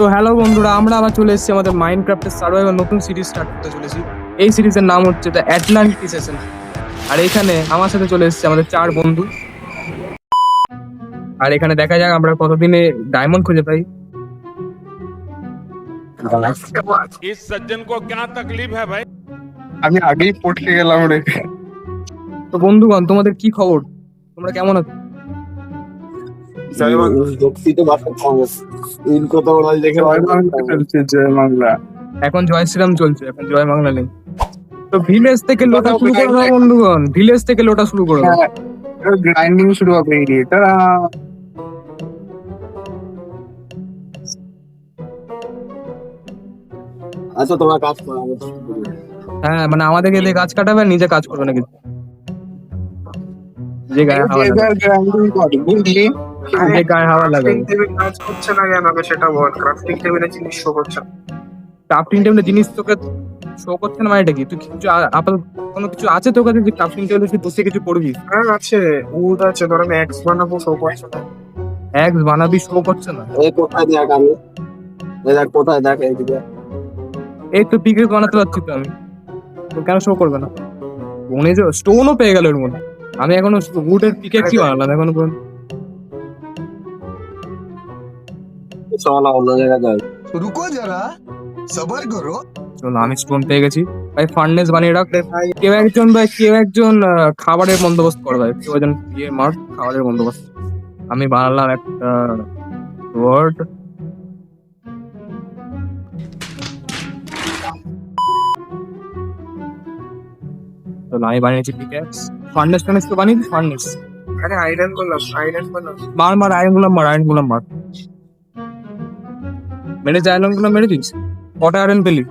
তো হ্যালো বন্ধুরা, আমরা আবার চলে এসেছি আমাদের মাইনক্রাফটের সার্ভাইভাল নতুন সিরিজ স্টার্ট করতে চলেছি। এই সিরিজের নাম হচ্ছে দ্য অ্যাটলান্টিস সেশন। আর এখানে আমার সাথে চলে এসেছে আমাদের 4 বন্ধু। আর এখানে দেখা যাক আমরা কতদিনে ডায়মন্ড খুঁজে পাই। इस सज्जन को क्या तकलीफ है भाई। আমি আগেই পটকে গেলাম রে। তো বন্ধুগণ, তোমাদের কি খবর? তোমরা কেমন আছো? জয় বাংলা চলছে, জয় বাংলা। এখন জয় শ্রীরাম চলছে, এখন জয় বাংলা নেই। তো ভিলেজ থেকে লোটা শুরু করে দাও বন্ধুগণ, ভিলেজ থেকে লোটা শুরু করে দাও। গ্রাইন্ডিং শুরু হবে এই দিয়ে। তারা আচ্ছা তোমরা কাজ করো আমি হ্যাঁ, মানে আমাদেরকে দিয়ে গাছ কাটাবে আর নিজে কাজ করবে নাকি? যে গায়ে হাওয়া লাগে, গ্রাইন্ডিং করে বুঝলি। যে গায়ে হাওয়া লাগে। ক্রাফটিং টেবিল কাজ করছে না কেন সেটা বল। ক্রাফটিং টেবিলে জিনিস শো করছে না। ক্রাফটিং টেবিলে জিনিস তোকে শো করছে না মানে এটা কি? তুই কিছু আপাতত কোনো কিছু আছে তোর কাছে যে ক্রাফটিং টেবিলে তুই বসে কিছু করবি? হ্যাঁ আছে, উড আছে, ধর আমি এক্স বানাবো, শো করছে না। এক বানাবি, শো করছে না। এই কোথায় দেখ আমি এই দেখ কোথায় দেখ এইদিকে এই তো পিকে বানাতে পারছি তো আমি, তো কেন শো করবে না? মনে যে স্টোনও পেয়ে গেল এর মধ্যে। আমি এখনো উডের পিকে কি বানালাম এখনো পর্যন্ত? চল অন্য জায়গায় যাই। रुको जरा सबर करो। চলো, আমি স্টোন পেয়ে গেছি ভাই। ফার্নেস বানিয়ে রাখ। ভাই কেউ একজন খাবারের বন্দোবস্ত করে ভাই। কেউ একজন মার খাবারের বন্দোবস্ত। আমি বানালাম একটা ওয়ার্ড। চলো, আমি বানিয়েছি পিকেক্স। ফার্নেস তো বানিয়েছি ফার্নেস। আরে আয়রন করলাম, আয়রন করলাম। মার আয়রন গুলাম মার। মেরেছি আয়রন গুলাম, মেরেছিস? কটা আয়রন পেলি?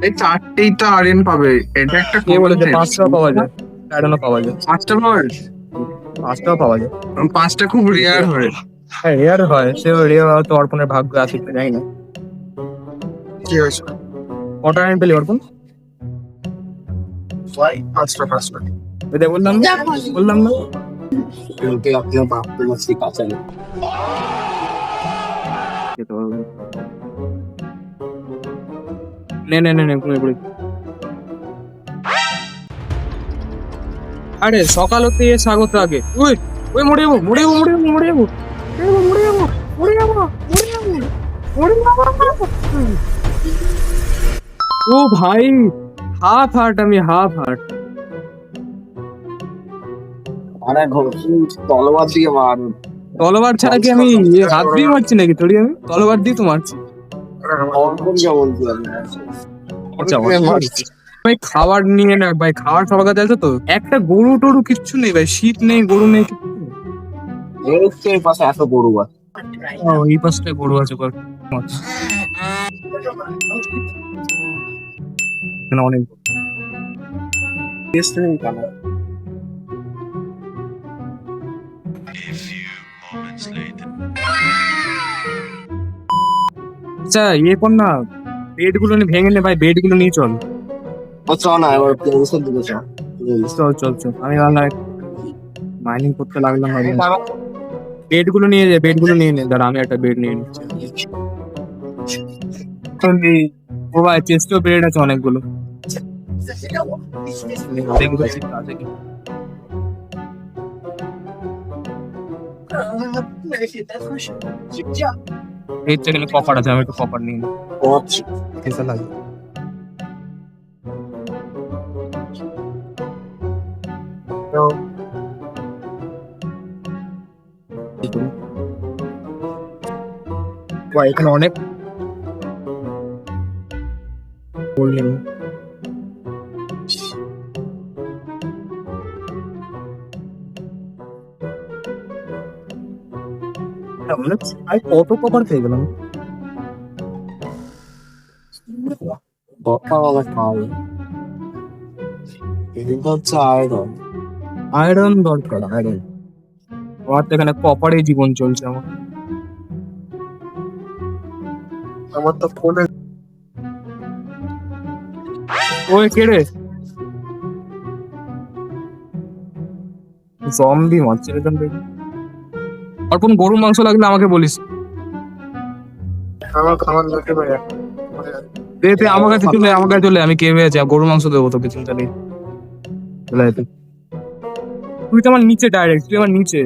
এই চারটেই তো আয়রন পাবে। এটা একটা কে বলেছে 5টাও পাওয়া যায়? আয়রনও পাওয়া যায়, 5টা পাবে। 5টাও পাওয়া যায়। 5টা খুব রেয়ার হয়। হ্যাঁ, রেয়ার হয়। সে রেয়ার হয়তো অর্পণের ভাগ্য আছে কিনা জানি না। কি হয়েছে? কটা আয়রন পেলি অর্পণ? 5টা। ওই দেখ, বললাম না? কিন্তু আপনার বাপ তোমার ঠিক আছে না। খেতে পারবে না। নে ঘুমিয়ে পড়ি। আরে সকাল হতে স্বাগত আগে। ওই মরে যাবো। ও ভাই, হাফ হার্ট, আমি হাফ হার্ট। আরে ঘষি তলোয়ার দিয়ে মার। তলোয়ার ছাড়া কি আমি হাত দিয়ে মারছি নাকি? থোড়ি আমি তলোয়ার দিয়ে তো মারছি। অর্পণ কেমন কি আমি আচ্ছা, ভাই খাবার নিয়ে না ভাই, খাবার সবার কাছে আছে তো। একটা গরু টরু কিচ্ছু নেই ভাই, শীত নেই, গরু নেই, কিচ্ছু নেই। এর পাশে এত গরু আছে। ও, এই পাশটায় গরু আছে কর। এখানে অনেক গরু। আচ্ছা, ইয়ে কর না, বেড গুলো ভেঙে নে ভাই, বেড গুলো নিয়ে চল। ও চ না এবার প্লেসের দিকে চ। চল। আমি ভাবলাম মাইনিং করতে লাগলাম, বেড গুলো নিয়ে নে। দাঁড়া, আমি একটা বেড নিয়ে নিচ্ছি। ও ভাই, চেস্টেও বেড আছে অনেকগুলো। আছে কি? এই তো এখানে কপার আছে, আমি একটু কপার নিয়ে নিই। আচ্ছা কেসা লাগে। এখানে অনেক বললেন। কত কপার পেয়ে গেলাম। বকা খাওয়া কিন্তু হচ্ছে আয়রন। আয়রন দরকার, আয়রন। আমার তো এখানে কপারে জীবন চলছে আমার। আমার তো ফোনে ওই কে রে? জম্বি মারছে রে। অর্পণ, গরুর মাংস লাগলে আমাকে বলিস। আমার খাবার লোকে ভাই দে দে আমার কাছে চলে, আমার কাছে চলে, আমি কেভে আছি, গরুর মাংস দেবো তোকে, চিন্তা নেই। চলে আয় তুই। তুই তো আমার নিচে ডাইরেক্ট, তুই আমার নিচে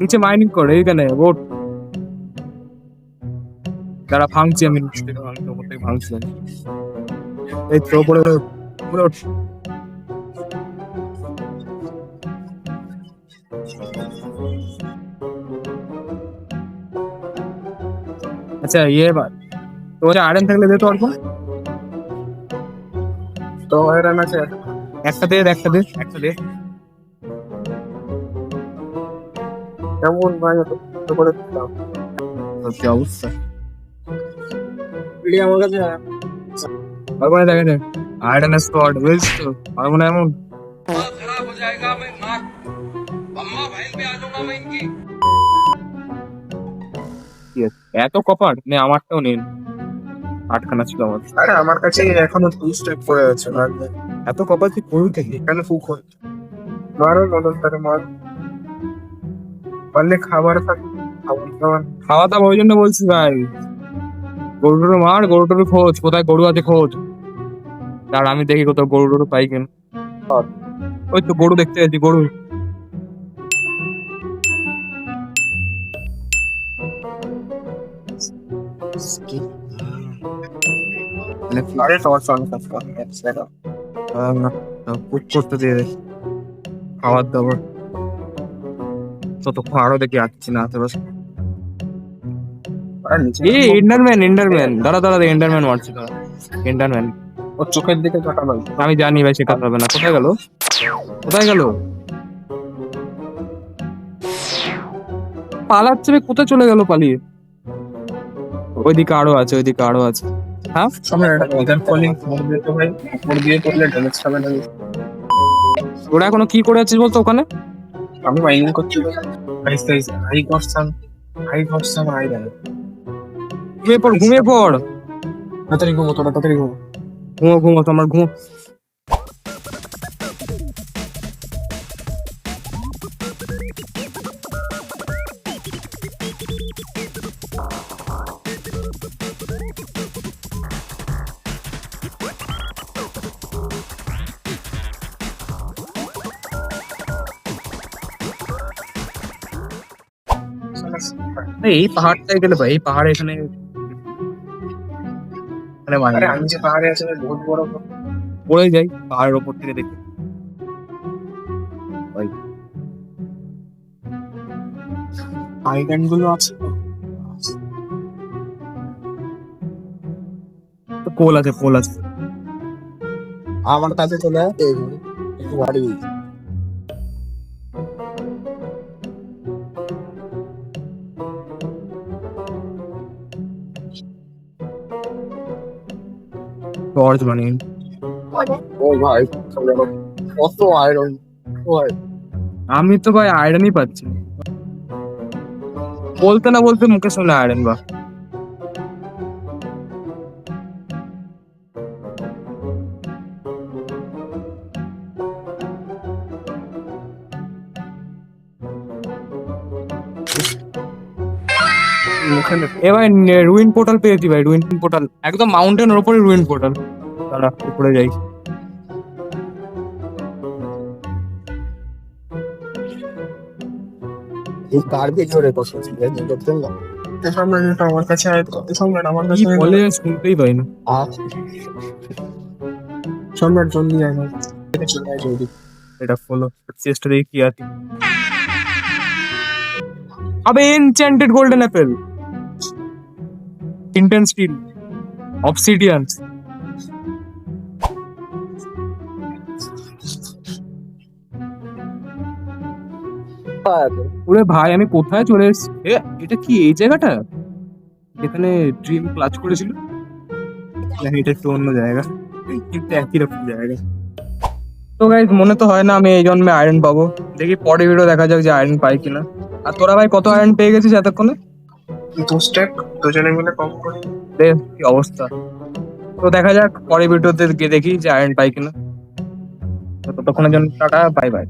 নিচে মাইনিং করে এইখানে বোট। যারা ভাঙছি আমি নিচ থেকে ভাঙছি আমি। এই তো পড়ে পড়ে ওঠ। আচ্ছা এবার তোর আয়রন থাকলে দে তো অল্প। তো আয়রন আছে একটা দে, একটা দে, একটা দে। কেমন ভাই তো করে দিলাম কি অবস্থা? ভিডিও আমার কাছে আর মনে দেখে নে আয়রন স্পট বুঝছিস তো? আর মনে এমন কি আছে? এত কপার নে, আমারটাও নেন, আটখানা ছিল আমার। আরে আমার কাছে এখনো 2 স্টেপ পড়ে আছে ভাই এত কপার তুই করবি থেকে? এখানে ফুক হচ্ছে মারো মদন তারে মার পারলে খাবার থাকে খাবার খাওয়া দাওয়া ওই জন্য বলছি ভাই, গরুটরু মার, গরুটরু খোঁজ, কোথায় গরু আছে খোঁজ। আর আমি দেখি কোথাও গরু টরু পাই কেন। ওই তো গরু দেখতে যাচ্ছি, গরু। আরে তোমার সঙ্গে কাজ কর সেটা কুক করতে দিয়ে দে খাবার দাবার, ততক্ষণ আরো দেখি আসছি না তোর। আর নিচে এই এন্ডারম্যান, এন্ডারম্যান, দাঁড়া দাঁড়া, এন্ডারম্যান মারছি দাঁড়া, এন্ডারম্যান। ওর চোখের দিকে তাকানো আমি জানি ভাই শেখাতে হবে না। কোথায় গেল, কোথায় গেল? পালাচ্ছে ভাই, কোথায় চলে গেল পালিয়ে? ওইদিকে আরো আছে, ওইদিকে আরো আছে। হ্যাঁ সামনে একটা ওদের কলিং ফোন দিয়ে তো ভাই উপর দিয়ে করলে ড্যামেজ খাবে না ওরা এখনো কি করে আছিস বলতো ওখানে? আমি মাইনিং করছি গাইস গাইস হাই করছাম আইরন ঘুমিয়ে পড়, ঘুমিয়ে পড়, তাড়াতাড়ি ঘুমো তোরা তাড়াতাড়ি ঘুমো ঘুমো ঘুমো, তোমার ঘুমো। এই পাহাড়টায় গেলে ভাই, এই পাহাড়ে এখানে আরে আমি যে পাহাড়ে আছি বহুত বড় পড়ে যাই পাহাড়ের ওপর থেকে দেখে। আইল্যান্ড গুলো আছে তো পোল আছে, পোল আছে। আমার কাছে চলে আসে একটু গাড়ি টর্চ বানিয়ে ও ভাই কত আয়রন আমি তো ভাই আয়রনই পাচ্ছি না। বলতে না বলতে মুখে শুনে আয়রন বা এবার রুইন পোর্টাল পেয়েছি ভাই, রুইন পোর্টাল একদম মাউন্টেনের উপরে রুইন পোর্টাল। দাঁড়া উপরে যাই। এই কার্পেট জোরে বসেছি দেখতেন না সামনে যেটা আমার কাছে আয় সামনে আমার কি কাছে বলে শুনতেই পাই না। সম্রাট জলদি যায় না এটা চলে যায় জলদি এটা ফলো চেষ্টা দেখি কি আছে। আবে enchanted golden apple, intense steel, obsidian. ওরে ভাই আমি কোথায় চলে এসেছি? এটা কি এই জায়গাটা যেখানে ড্রিম ক্লাচ করেছিল? না, এটা একটু অন্য জায়গা, কিন্তু একই রকম জায়গা। তো গাইজ মনে তো হয় না আমি এই জন্মে আয়রন পাবো। দেখি পরে ভিডিও দেখা যাক যে আয়রন পাই কিনা। আর তোরা ভাই কত আয়রন পেয়ে গেছিস এতক্ষণে? 2 স্টেপ দুজনে মিলে কম করে দেখ কি অবস্থা। তো দেখা যাক পরে ভিডিওতে গিয়ে দেখি যে আয়রন পাই কিনা। তো ততক্ষণের জন্য টাটা, বাই বাই।